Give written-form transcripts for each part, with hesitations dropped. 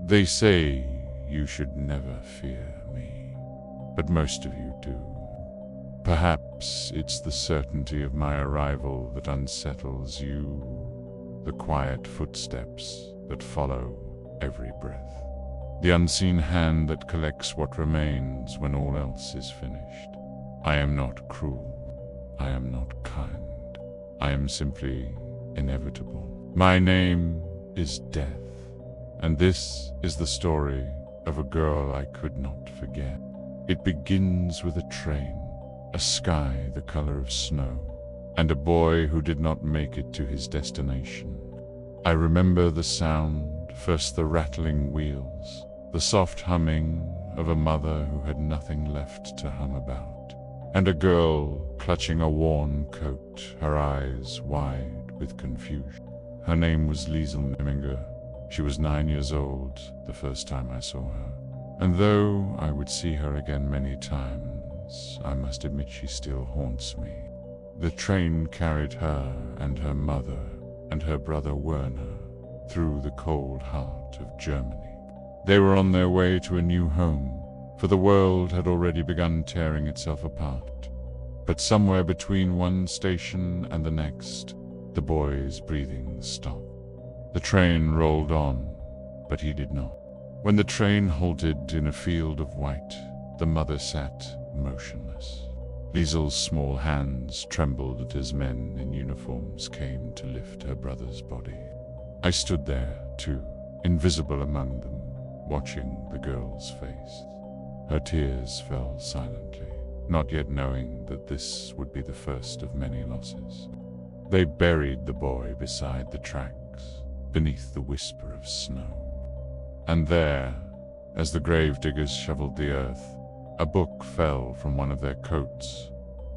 They say you should never fear me, but most of you do. Perhaps it's the certainty of my arrival that unsettles you, the quiet footsteps that follow every breath, the unseen hand that collects what remains when all else is finished. I am not cruel. I am not kind. I am simply inevitable. My name is Death, and this is the story of a girl I could not forget. It begins with a train, a sky the color of snow, and a boy who did not make it to his destination. I remember the sound, first the rattling wheels, the soft humming of a mother who had nothing left to hum about, and a girl clutching a worn coat, her eyes wide with confusion. Her name was Liesel Meminger. She was 9 years old the first time I saw her, and though I would see her again many times, I must admit she still haunts me. The train carried her and her mother and her brother Werner through the cold heart of Germany. They were on their way to a new home, for the world had already begun tearing itself apart. But somewhere between one station and the next, the boy's breathing stopped. The train rolled on, but he did not. When the train halted in a field of white, the mother sat motionless. Liesel's small hands trembled as men in uniforms came to lift her brother's body. I stood there, too, invisible among them, watching the girl's face. Her tears fell silently, not yet knowing that this would be the first of many losses. They buried the boy beside the tracks, beneath the whisper of snow. And there, as the gravediggers shoveled the earth, a book fell from one of their coats,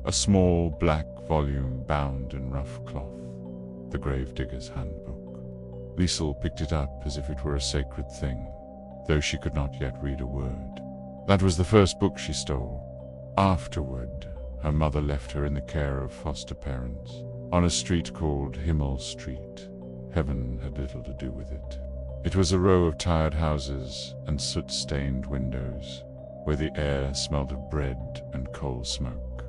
a small black volume bound in rough cloth, the gravedigger's handbook. Liesel picked it up as if it were a sacred thing, though she could not yet read a word. That was the first book she stole. Afterward, her mother left her in the care of foster parents, on a street called Himmel Street. Heaven had little to do with it. It was a row of tired houses and soot-stained windows, where the air smelled of bread and coal smoke.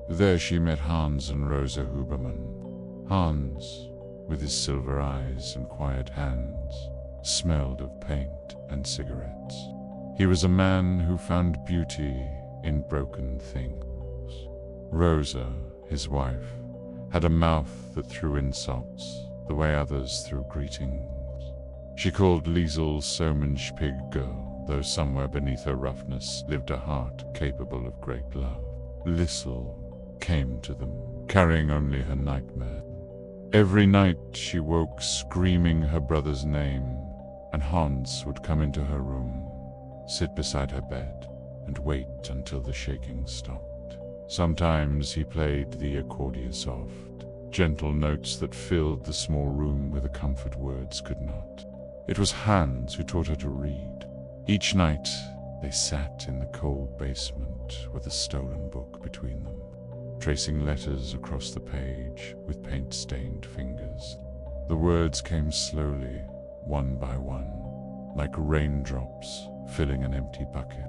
There she met Hans and Rosa Huberman. Hans, with his silver eyes and quiet hands, smelled of paint and cigarettes. He was a man who found beauty in broken things. Rosa, his wife, had a mouth that threw insults, the way others threw greetings. She called Liesel Somenspig girl, though somewhere beneath her roughness lived a heart capable of great love. Liesel came to them, carrying only her nightmare. Every night she woke screaming her brother's name, and Hans would come into her room, sit beside her bed, and wait until the shaking stopped. Sometimes he played the accordion soft, gentle notes that filled the small room where the comfort words could not. It was Hans who taught her to read. Each night they sat in the cold basement with a stolen book between them, tracing letters across the page with paint-stained fingers. The words came slowly, one by one, like raindrops filling an empty bucket.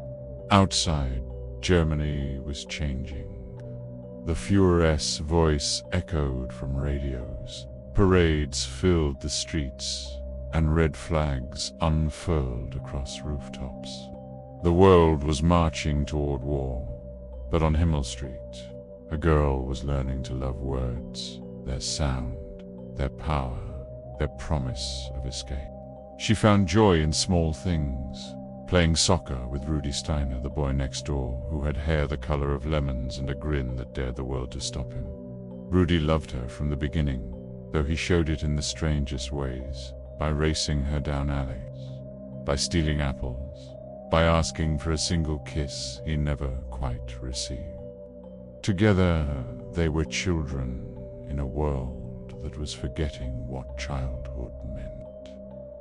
Outside, Germany was changing. The Führer's voice echoed from radios. Parades filled the streets, and red flags unfurled across rooftops. The world was marching toward war, but on Himmel Street, a girl was learning to love words, their sound, their power, their promise of escape. She found joy in small things, playing soccer with Rudy Steiner, the boy next door, who had hair the color of lemons and a grin that dared the world to stop him. Rudy loved her from the beginning, though he showed it in the strangest ways, by racing her down alleys, by stealing apples, by asking for a single kiss he never quite received. Together, they were children in a world that was forgetting what childhood meant.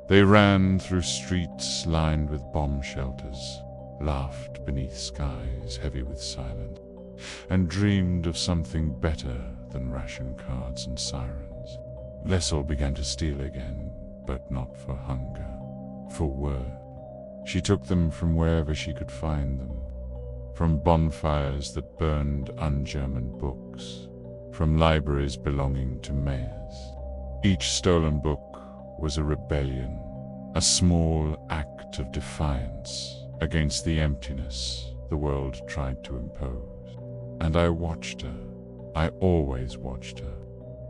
They ran through streets lined with bomb shelters, laughed beneath skies heavy with silence, and dreamed of something better than ration cards and sirens. Liesel began to steal again, but not for hunger, for words. She took them from wherever she could find them, from bonfires that burned un-German books, from libraries belonging to mayors. Each stolen book was a rebellion, a small act of defiance against the emptiness the world tried to impose. And I watched her. I always watched her.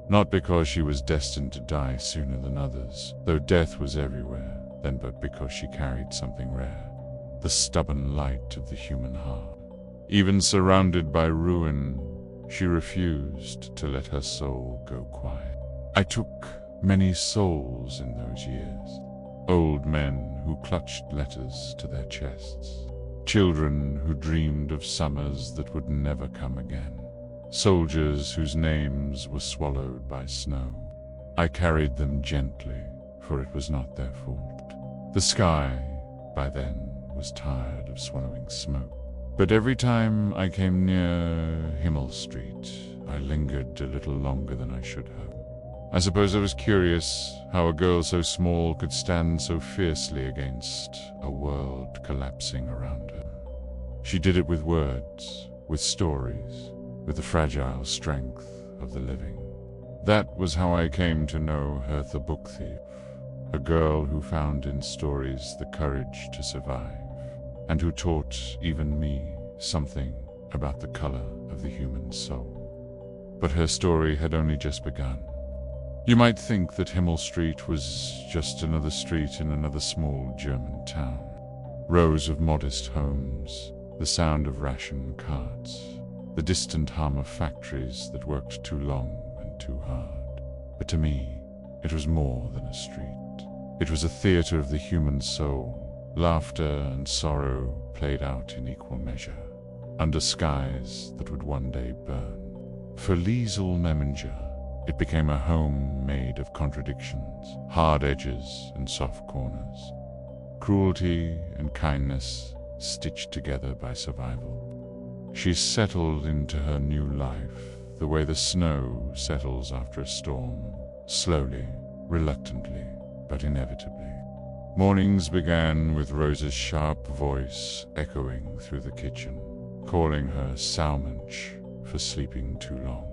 Not because she was destined to die sooner than others, though death was everywhere, then but because she carried something rare, the stubborn light of the human heart. Even surrounded by ruin, she refused to let her soul go quiet. I took many souls in those years, old men who clutched letters to their chests, children who dreamed of summers that would never come again, soldiers whose names were swallowed by snow. I carried them gently, for it was not their fault. The sky, by then, was tired of swallowing smoke. But every time I came near Himmel Street, I lingered a little longer than I should have. I suppose I was curious how a girl so small could stand so fiercely against a world collapsing around her. She did it with words, with stories, with the fragile strength of the living. That was how I came to know her, the book thief, a girl who found in stories the courage to survive, and who taught even me something about the color of the human soul. But her story had only just begun. You might think that Himmel Street was just another street in another small German town. Rows of modest homes, the sound of ration carts, the distant hum of factories that worked too long and too hard. But to me, it was more than a street. It was a theater of the human soul. Laughter and sorrow played out in equal measure, under skies that would one day burn. For Liesel Meminger, it became a home made of contradictions, hard edges and soft corners, cruelty and kindness stitched together by survival. She settled into her new life the way the snow settles after a storm, slowly, reluctantly, but inevitably. Mornings began with Rosa's sharp voice echoing through the kitchen, calling her Saumensch for sleeping too long.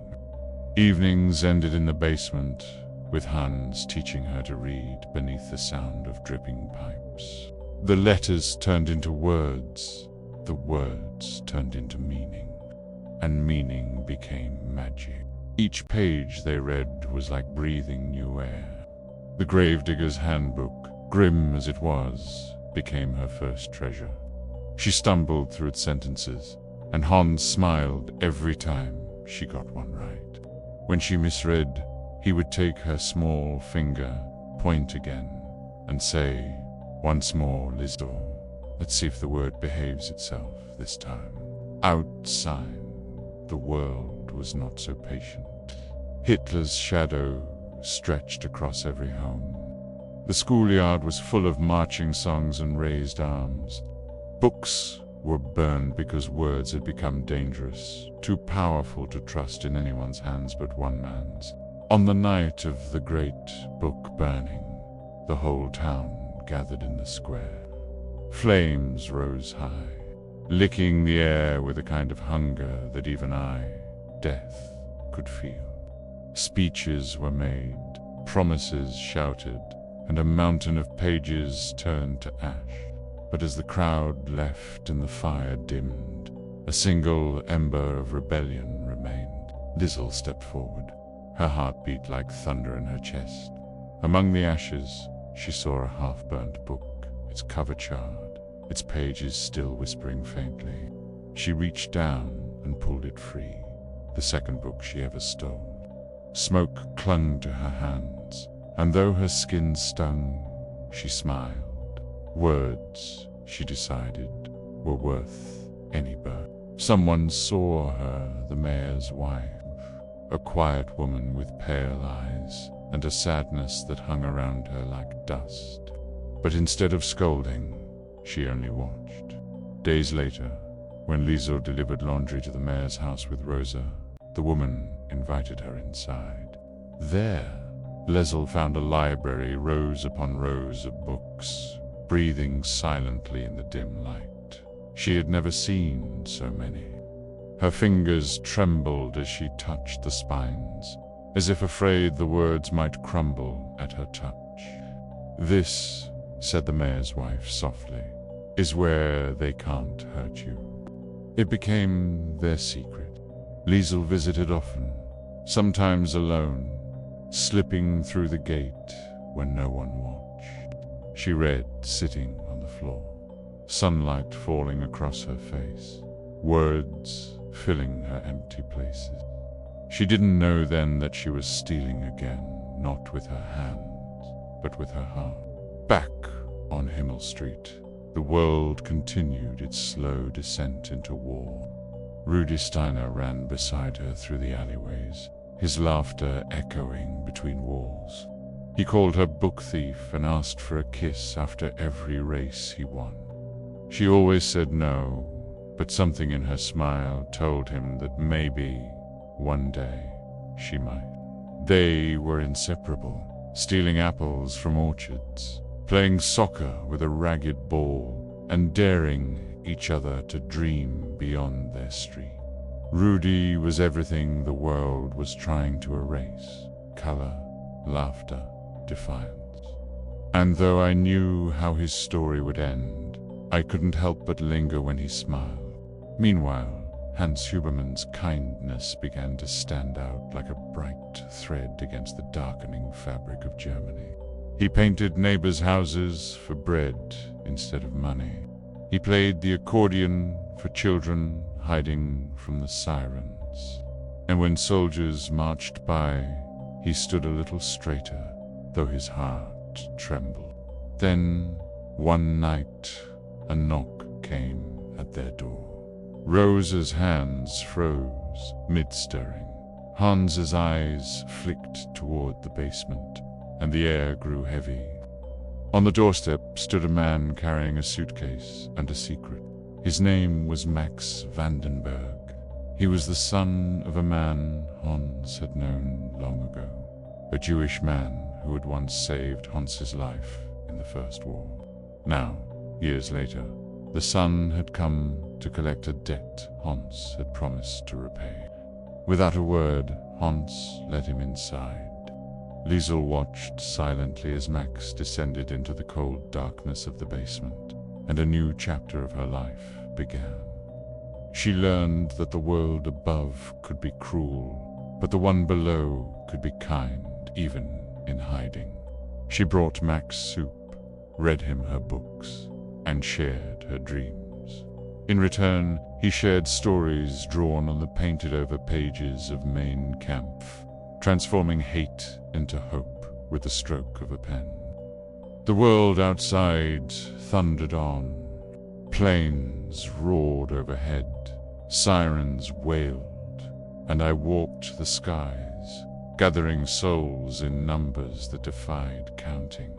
Evenings ended in the basement, with Hans teaching her to read beneath the sound of dripping pipes. The letters turned into words, the words turned into meaning, and meaning became magic. Each page they read was like breathing new air. The gravedigger's handbook, grim as it was, became her first treasure. She stumbled through its sentences, and Hans smiled every time she got one right. When she misread, he would take her small finger, point again, and say, "Once more, Liesel. Let's see if the word behaves itself this time." Outside, the world was not so patient. Hitler's shadow stretched across every home. The schoolyard was full of marching songs and raised arms. Books were burned because words had become dangerous, too powerful to trust in anyone's hands but one man's. On the night of the great book burning, the whole town gathered in the square. Flames rose high, licking the air with a kind of hunger that even I, death, could feel. Speeches were made, promises shouted, and a mountain of pages turned to ash. But as the crowd left and the fire dimmed, a single ember of rebellion remained. Liesel stepped forward, her heart beat like thunder in her chest. Among the ashes, she saw a half-burnt book, its cover charred, its pages still whispering faintly. She reached down and pulled it free, the second book she ever stole. Smoke clung to her hands, and though her skin stung, she smiled. Words, she decided, were worth any burn. Someone saw her, the mayor's wife, a quiet woman with pale eyes and a sadness that hung around her like dust. But instead of scolding, she only watched. Days later, when Liesel delivered laundry to the mayor's house with Rosa, the woman invited her inside. There, Liesel found a library, rows upon rows of books, breathing silently in the dim light. She had never seen so many. Her fingers trembled as she touched the spines, as if afraid the words might crumble at her touch. "This," said the mayor's wife softly, "is where they can't hurt you." It became their secret. Liesel visited often, sometimes alone, slipping through the gate when no one watched. She read sitting on the floor, sunlight falling across her face, words filling her empty places. She didn't know then that she was stealing again, not with her hands, but with her heart. Back on Himmel Street, the world continued its slow descent into war. Rudy Steiner ran beside her through the alleyways, his laughter echoing between walls. He called her book thief and asked for a kiss after every race he won. She always said no, but something in her smile told him that maybe, one day, she might. They were inseparable, stealing apples from orchards, playing soccer with a ragged ball, and daring each other to dream beyond their street. Rudy was everything the world was trying to erase: color, laughter, defiance. And though I knew how his story would end, I couldn't help but linger when he smiled. Meanwhile, Hans Huberman's kindness began to stand out like a bright thread against the darkening fabric of Germany. He painted neighbors' houses for bread instead of money. He played the accordion for children hiding from the sirens. And when soldiers marched by, he stood a little straighter, though his heart trembled. Then, one night, a knock came at their door. Rosa's hands froze mid-stirring. Hans's eyes flicked toward the basement, and the air grew heavy. On the doorstep stood a man carrying a suitcase and a secret. His name was Max Vandenberg. He was the son of a man Hans had known long ago, a Jewish man who had once saved Hans's life in the First War. Now, years later, the son had come to collect a debt Hans had promised to repay. Without a word, Hans led him inside. Liesel watched silently as Max descended into the cold darkness of the basement, and a new chapter of her life began. She learned that the world above could be cruel, but the one below could be kind, even in hiding. She brought Max soup, read him her books, and shared her dreams. In return, he shared stories drawn on the painted-over pages of Mein Kampf, transforming hate into hope with the stroke of a pen. The world outside thundered on. Planes roared overhead, sirens wailed, and I walked the skies, gathering souls in numbers that defied counting.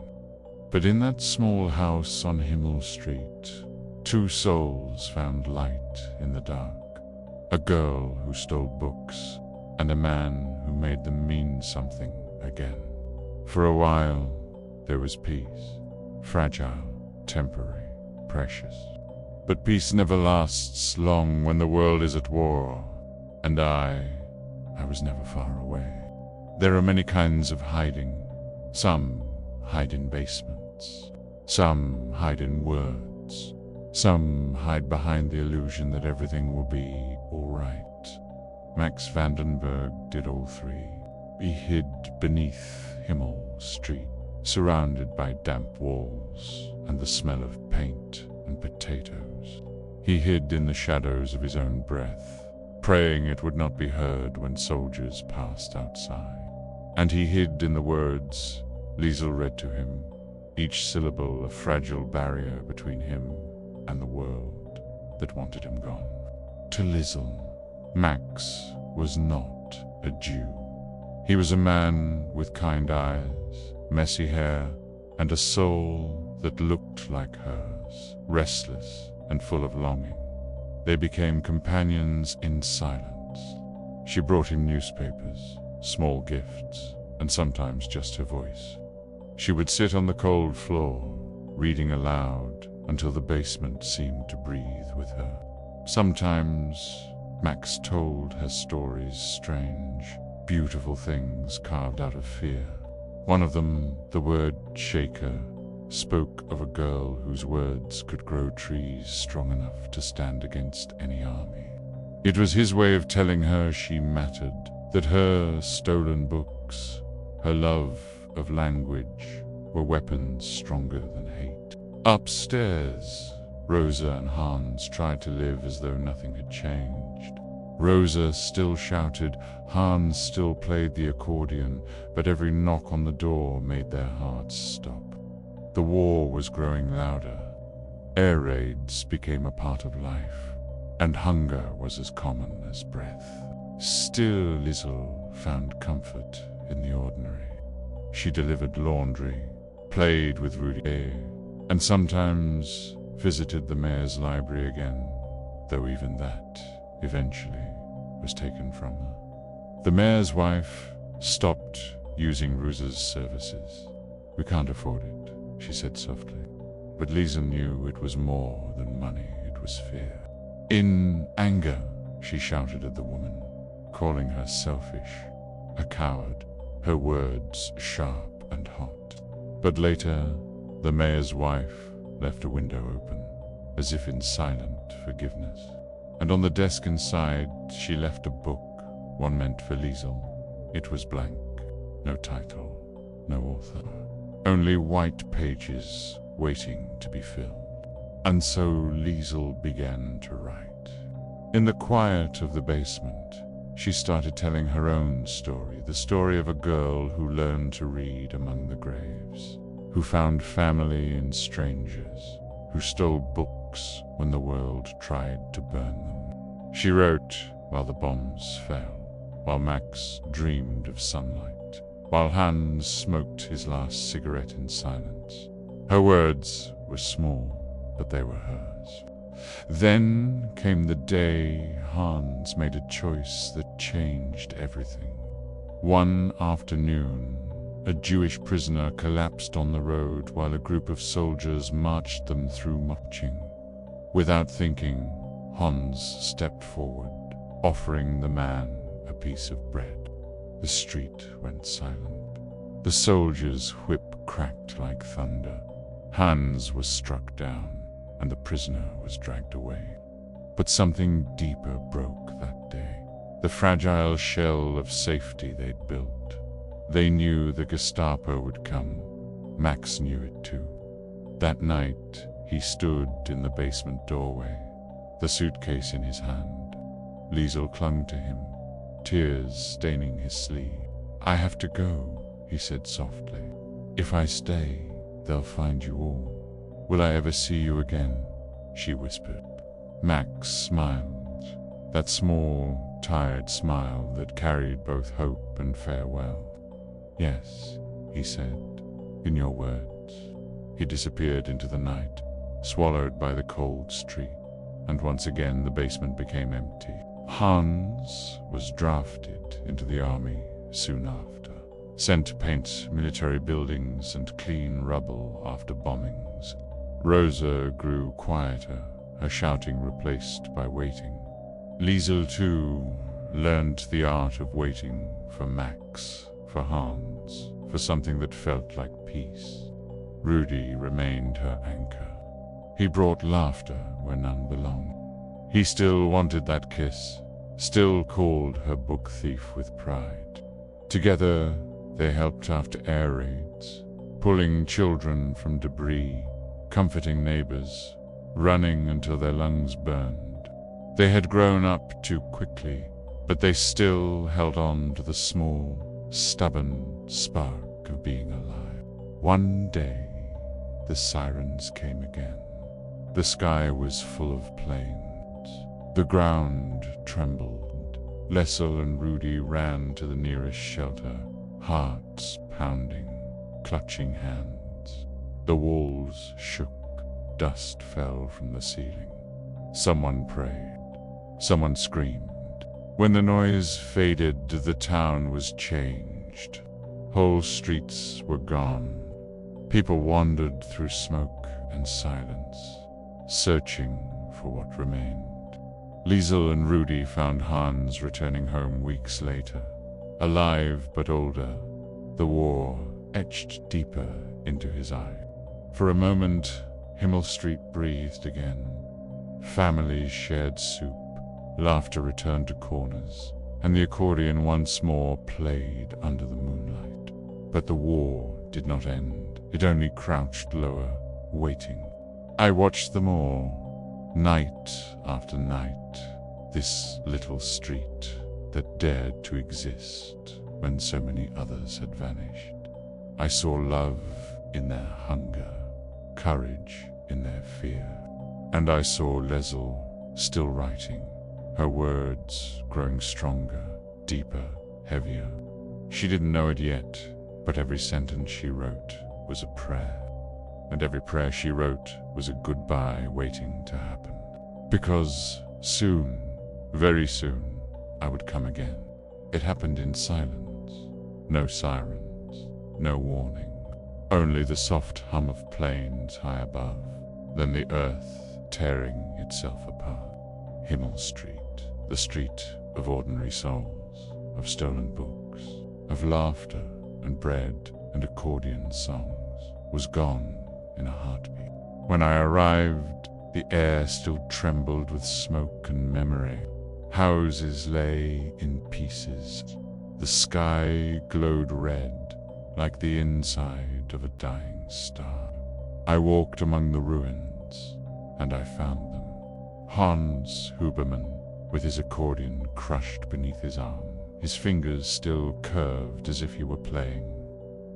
But in that small house on Himmel Street, two souls found light in the dark: a girl who stole books, and a man who made them mean something again. For a while, there was peace, fragile, temporary, precious. But peace never lasts long when the world is at war, and I was never far away. There are many kinds of hiding. Some hide in basements. Some hide in words. Some hide behind the illusion that everything will be all right. Max Vandenberg did all three. He hid beneath Himmel Street, surrounded by damp walls and the smell of paint and potatoes. He hid in the shadows of his own breath, praying it would not be heard when soldiers passed outside. And he hid in the words Liesel read to him, each syllable a fragile barrier between him and the world that wanted him gone. To Liesel, Max was not a Jew. He was a man with kind eyes, messy hair, and a soul that looked like hers, restless and full of longing. They became companions in silence. She brought him newspapers, small gifts, and sometimes just her voice. She would sit on the cold floor, reading aloud until the basement seemed to breathe with her. Sometimes Max told her stories, strange, beautiful things carved out of fear. One of them, the word shaker, spoke of a girl whose words could grow trees strong enough to stand against any army. It was his way of telling her she mattered, that her stolen books, her love of language, were weapons stronger than hate. Upstairs, Rosa and Hans tried to live as though nothing had changed. Rosa still shouted, Hans still played the accordion, but every knock on the door made their hearts stop. The war was growing louder. Air raids became a part of life, and hunger was as common as breath. Still, Liesel found comfort in the ordinary. She delivered laundry, played with Rudy, and sometimes visited the mayor's library again, though even that, eventually, was taken from her. The mayor's wife stopped using Rosa's services. "We can't afford it," she said softly. But Liesel knew it was more than money, it was fear. In anger, she shouted at the woman, calling her selfish, a coward, her words sharp and hot. But later, the mayor's wife left a window open, as if in silent forgiveness. And on the desk inside, she left a book, one meant for Liesel. It was blank, no title, no author, only white pages waiting to be filled. And so Liesel began to write. In the quiet of the basement, she started telling her own story, the story of a girl who learned to read among the graves, who found family in strangers, who stole books when the world tried to burn them. She wrote while the bombs fell, while Max dreamed of sunlight, while Hans smoked his last cigarette in silence. Her words were small, but they were hers. Then came the day Hans made a choice that changed everything. One afternoon, a Jewish prisoner collapsed on the road while a group of soldiers marched them through marching. Without thinking, Hans stepped forward, offering the man a piece of bread. The street went silent. The soldier's whip cracked like thunder. Hans was struck down, and the prisoner was dragged away. But something deeper broke that day. The fragile shell of safety they'd built. They knew the Gestapo would come. Max knew it too. That night, he stood in the basement doorway, the suitcase in his hand. Liesel clung to him, tears staining his sleeve. "I have to go," he said softly. "If I stay, they'll find you all. Will I ever see you again?" she whispered. Max smiled, that small, tired smile that carried both hope and farewell. "Yes," he said, "in your words." He disappeared into the night, swallowed by the cold street, and once again the basement became empty. Hans was drafted into the army soon after, sent to paint military buildings and clean rubble after bombings. Rosa grew quieter, her shouting replaced by waiting. Liesel, too, learned the art of waiting for Max, for Hans, for something that felt like peace. Rudy remained her anchor. He brought laughter where none belonged. He still wanted that kiss, still called her book thief with pride. Together, they helped after air raids, pulling children from debris, comforting neighbors, running until their lungs burned. They had grown up too quickly, but they still held on to the small, stubborn spark of being alive. One day, the sirens came again. The sky was full of planes. The ground trembled. Liesel and Rudy ran to the nearest shelter, hearts pounding, clutching hands. The walls shook. Dust fell from the ceiling. Someone prayed. Someone screamed. When the noise faded, the town was changed. Whole streets were gone. People wandered through smoke and silence, searching for what remained. Liesel and Rudy found Hans returning home weeks later, alive but older, the war etched deeper into his eye. For a moment, Himmel Street breathed again. Families shared soup, laughter returned to corners, and the accordion once more played under the moonlight. But the war did not end. It only crouched lower, waiting. I watched them all, night after night, this little street that dared to exist when so many others had vanished. I saw love in their hunger, courage in their fear, and I saw Liesel still writing, her words growing stronger, deeper, heavier. She didn't know it yet, but every sentence she wrote was a prayer, and every prayer she wrote was a goodbye waiting to happen. Because soon, very soon, I would come again. It happened in silence, no sirens, no warning, only the soft hum of planes high above, then the earth tearing itself apart. Himmel Street, the street of ordinary souls, of stolen books, of laughter and bread and accordion songs, was gone in a heartbeat. When I arrived, the air still trembled with smoke and memory. Houses lay in pieces. The sky glowed red, like the inside of a dying star. I walked among the ruins, and I found them. Hans Huberman, with his accordion crushed beneath his arm, his fingers still curved as if he were playing.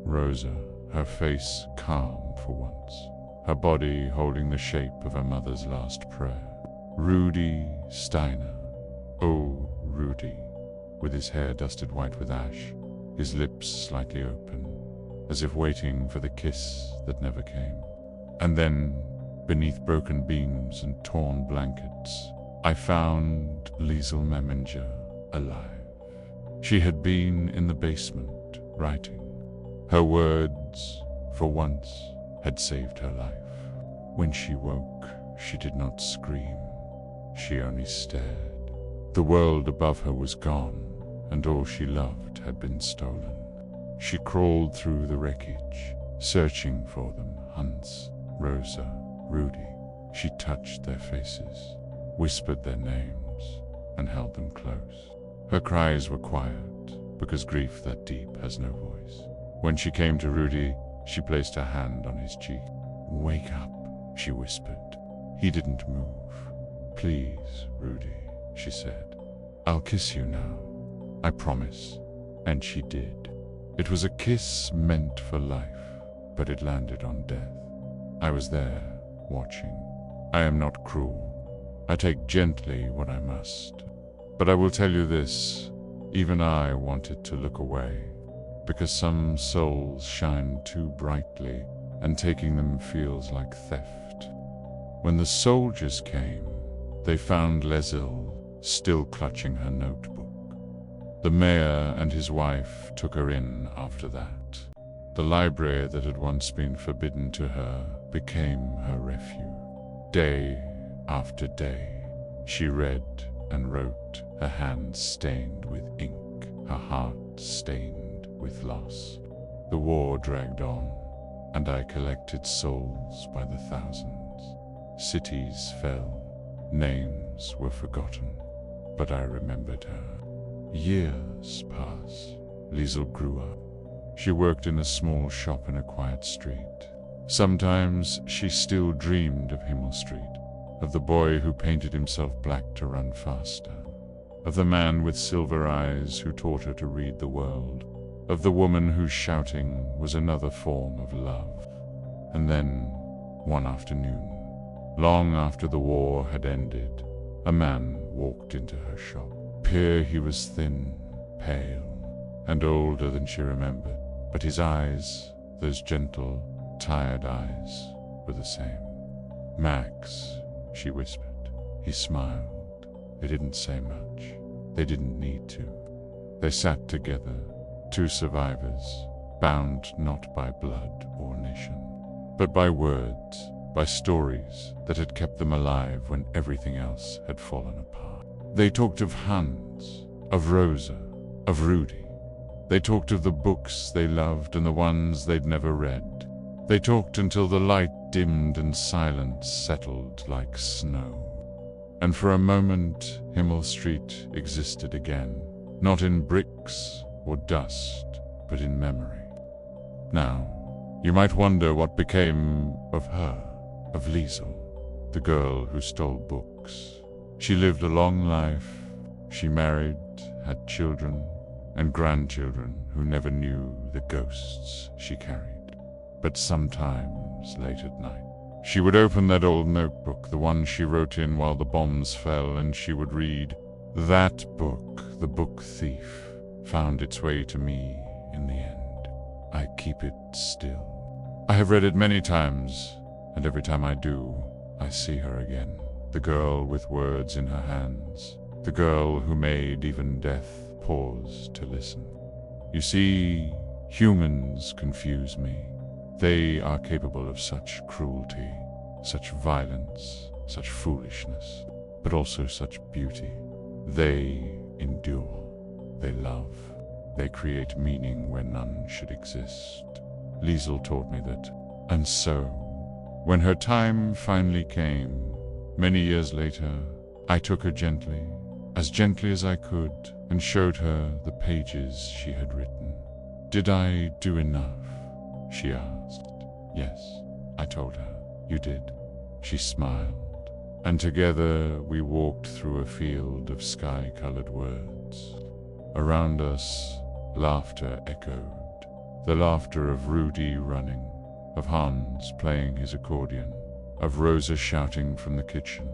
Rosa, her face calm for once, her body holding the shape of her mother's last prayer. Rudy Steiner, oh Rudy, with his hair dusted white with ash, his lips slightly open, as if waiting for the kiss that never came. And then, beneath broken beams and torn blankets, I found Liesel Meminger alive. She had been in the basement, writing. Her words, for once, had saved her life. When she woke, she did not scream. She only stared. The world above her was gone, and all she loved had been stolen. She crawled through the wreckage, searching for them, Hans, Rosa, Rudy. She touched their faces, whispered their names, and held them close. Her cries were quiet, because grief that deep has no voice. When she came to Rudy, she placed her hand on his cheek. "Wake up," she whispered. He didn't move. "Please, Rudy," she said. "I'll kiss you now. I promise." And she did. It was a kiss meant for life, but it landed on death. I was there, watching. I am not cruel. I take gently what I must. But I will tell you this, even I wanted to look away, because some souls shine too brightly, and taking them feels like theft. When the soldiers came, they found Liesel still clutching her notebook. The mayor and his wife took her in after that. The library that had once been forbidden to her became her refuge. Day after day, she read and wrote, her hands stained with ink, her heart stained with loss. The war dragged on, and I collected souls by the thousands. Cities fell, names were forgotten, but I remembered her. Years passed. Liesel grew up. She worked in a small shop in a quiet street. Sometimes she still dreamed of Himmel Street, of the boy who painted himself black to run faster, of the man with silver eyes who taught her to read the world, of the woman whose shouting was another form of love. And then, one afternoon, long after the war had ended, a man walked into her shop. He was thin, pale, and older than she remembered, but his eyes, those gentle, tired eyes, were the same. "Max," she whispered. He smiled. They didn't say much. They didn't need to. They sat together, two survivors, bound not by blood or nation, but by words, by stories that had kept them alive when everything else had fallen apart. They talked of Hans, of Rosa, of Rudy. They talked of the books they loved and the ones they'd never read. They talked until the light dimmed and silence settled like snow. And for a moment, Himmel Street existed again, not in bricks or dust, but in memory. Now, you might wonder what became of her, of Liesel, the girl who stole books. She lived a long life. She married, had children, and grandchildren who never knew the ghosts she carried. But sometimes, late at night, she would open that old notebook, the one she wrote in while the bombs fell, and she would read. That book, the book Theif, found its way to me in the end. I keep it still. I have read it many times, and every time I do, I see her again. The girl with words in her hands. The girl who made even death pause to listen. You see, humans confuse me. They are capable of such cruelty, such violence, such foolishness, but also such beauty. They endure, they love, they create meaning where none should exist. Liesel taught me that. And so, when her time finally came, many years later, I took her gently as I could, and showed her the pages she had written. Did I do enough? She asked. Yes, I told her. You did. She smiled, and together we walked through a field of sky-colored words. Around us, laughter echoed, the laughter of Rudy running, of Hans playing his accordion, of Rosa shouting from the kitchen.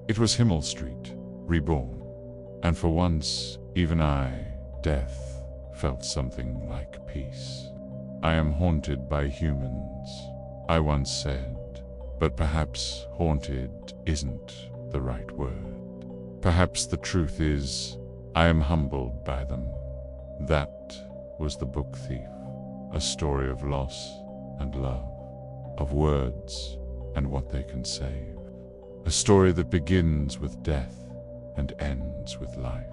It was Himmel Street, reborn, and for once, even I, Death, felt something like peace. I am haunted by humans, I once said, but perhaps haunted isn't the right word. Perhaps the truth is, I am humbled by them. That was the book Theif, a story of loss and love, of words and what they can save. A story that begins with death and ends with life.